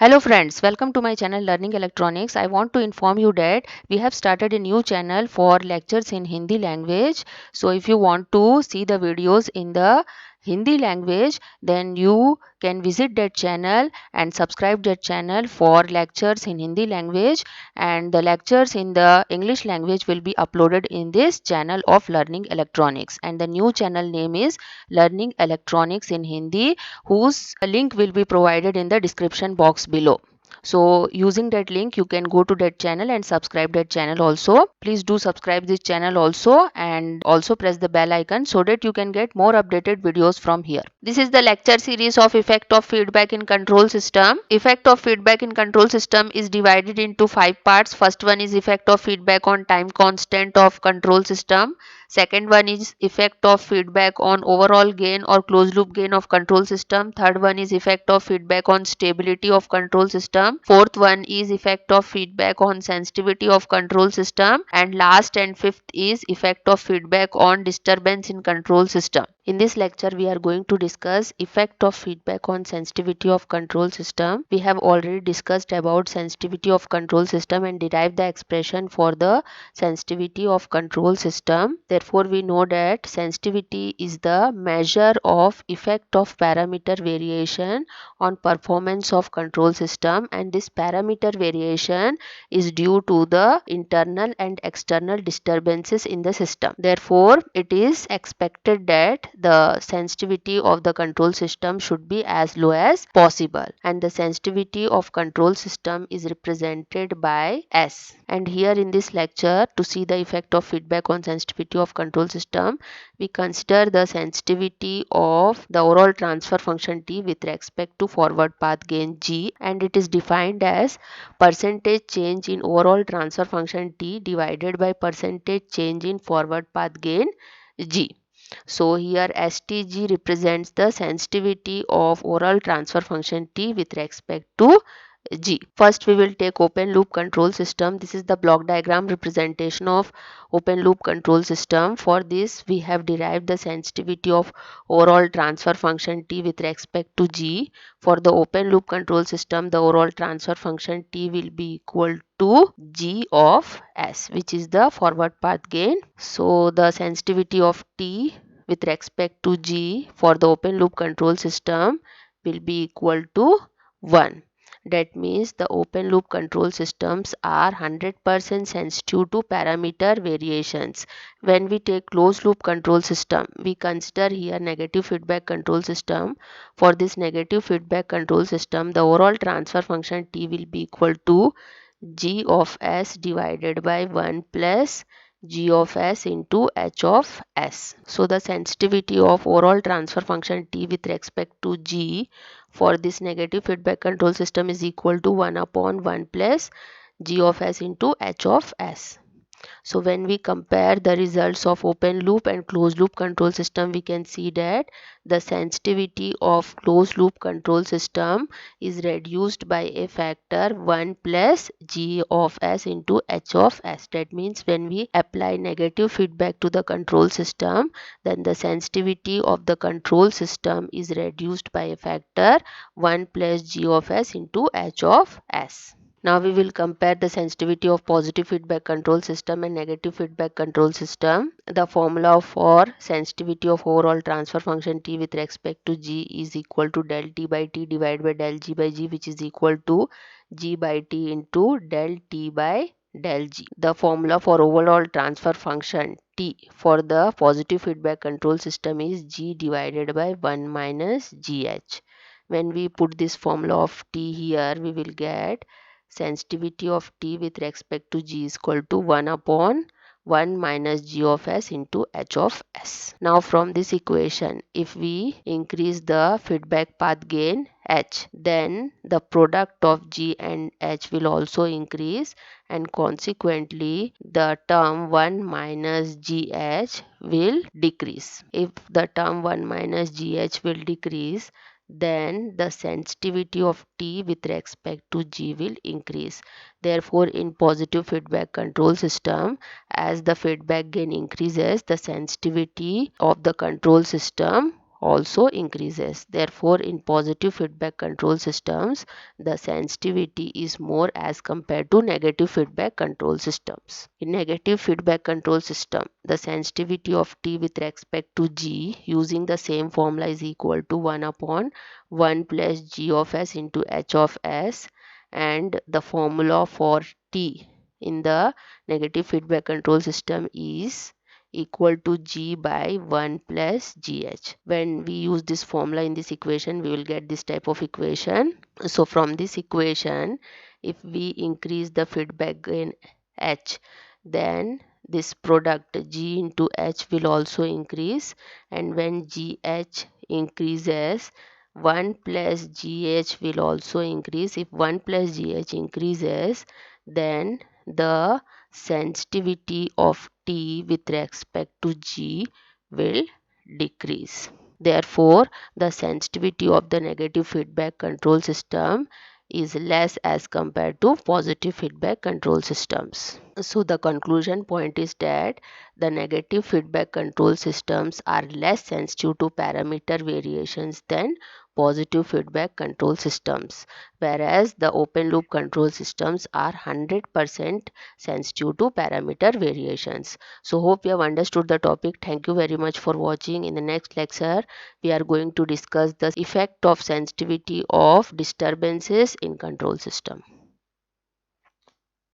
Hello friends, welcome to my channel Learning Electronics. I want to inform you that we have started a new channel for lectures in Hindi language. So if you want to see the videos in the Hindi language, then you can visit that channel and subscribe that channel for lectures in Hindi language, and the lectures in the English language will be uploaded in this channel of Learning Electronics, and the new channel name is Learning Electronics in Hindi, whose link will be provided in the description box below. So using that link you can go to that channel and subscribe that channel also. Please do subscribe this channel also, and also press the bell icon so that you can get more updated videos from here. This is the lecture series of effect of feedback in control system. Effect of feedback in control system is divided into 5 parts. First one is effect of feedback on time constant of control system. Second one is effect of feedback on overall gain or closed loop gain of control system. Third one is effect of feedback on stability of control system. Fourth one is effect of feedback on sensitivity of control system. And last and fifth is effect of feedback on disturbance in control system. In this lecture we are going to discuss effect of feedback on sensitivity of control system. We have already discussed about sensitivity of control system and derived the expression for the sensitivity of control system. Therefore, we know that sensitivity is the measure of effect of parameter variation on performance of control system, and this parameter variation is due to the internal and external disturbances in the system. Therefore, it is expected that the sensitivity of the control system should be as low as possible, and the sensitivity of control system is represented by S. And here in this lecture, to see the effect of feedback on sensitivity of control system, we consider the sensitivity of the overall transfer function T with respect to forward path gain G, and it is defined as percentage change in overall transfer function T divided by percentage change in forward path gain G. So here STG represents the sensitivity of overall transfer function T with respect to G. First we will take open loop control system. This is the block diagram representation of open loop control system. For this we have derived the sensitivity of overall transfer function T with respect to G. For the open loop control system, the overall transfer function T will be equal to G of S, which is the forward path gain. So the sensitivity of T with respect to G for the open loop control system will be equal to 1. That means the open loop control systems are 100% sensitive to parameter variations. When we take closed loop control system, we consider here negative feedback control system. For this negative feedback control system, the overall transfer function T will be equal to G of S divided by 1 plus G of S into H of S. So the sensitivity of overall transfer function T with respect to G for this negative feedback control system is equal to 1 upon 1 plus G of S into H of S. So when we compare the results of open loop and closed loop control system, we can see that the sensitivity of closed loop control system is reduced by a factor 1 plus G of S into H of S. That means when we apply negative feedback to the control system, then the sensitivity of the control system is reduced by a factor 1 plus G of S into H of S. Now we will compare the sensitivity of positive feedback control system and negative feedback control system. The formula for sensitivity of overall transfer function T with respect to G is equal to del T by T divided by del G by G, which is equal to G by T into del T by del G. The formula for overall transfer function T for the positive feedback control system is G divided by 1 minus GH. When we put this formula of T here, we will get sensitivity of T with respect to G is equal to 1 upon 1 minus G of S into H of S. Now from this equation, if we increase the feedback path gain H, then the product of G and H will also increase, and consequently the term 1 minus GH will decrease. If the term 1 minus GH will decrease, then the sensitivity of T with respect to G will increase. Therefore, in positive feedback control system, as the feedback gain increases, the sensitivity of the control system also increases. Therefore, in positive feedback control systems, the sensitivity is more as compared to negative feedback control systems. In negative feedback control system, the sensitivity of T with respect to G using the same formula is equal to 1 upon 1 plus G of S into H of S, and the formula for T in the negative feedback control system is equal to G by 1 plus GH. When we use this formula in this equation, we will get this type of equation. So from this equation, if we increase the feedback gain H, then this product G into H will also increase, and when GH increases, 1 plus GH will also increase. If 1 plus GH increases, then the sensitivity of T with respect to G will decrease. Therefore, the sensitivity of the negative feedback control system is less as compared to positive feedback control systems. So the conclusion point is that the negative feedback control systems are less sensitive to parameter variations than positive feedback control systems, whereas the open loop control systems are 100% sensitive to parameter variations. So hope you have understood the topic. Thank you very much for watching. In the next lecture, we are going to discuss the effect of sensitivity of disturbances in control system.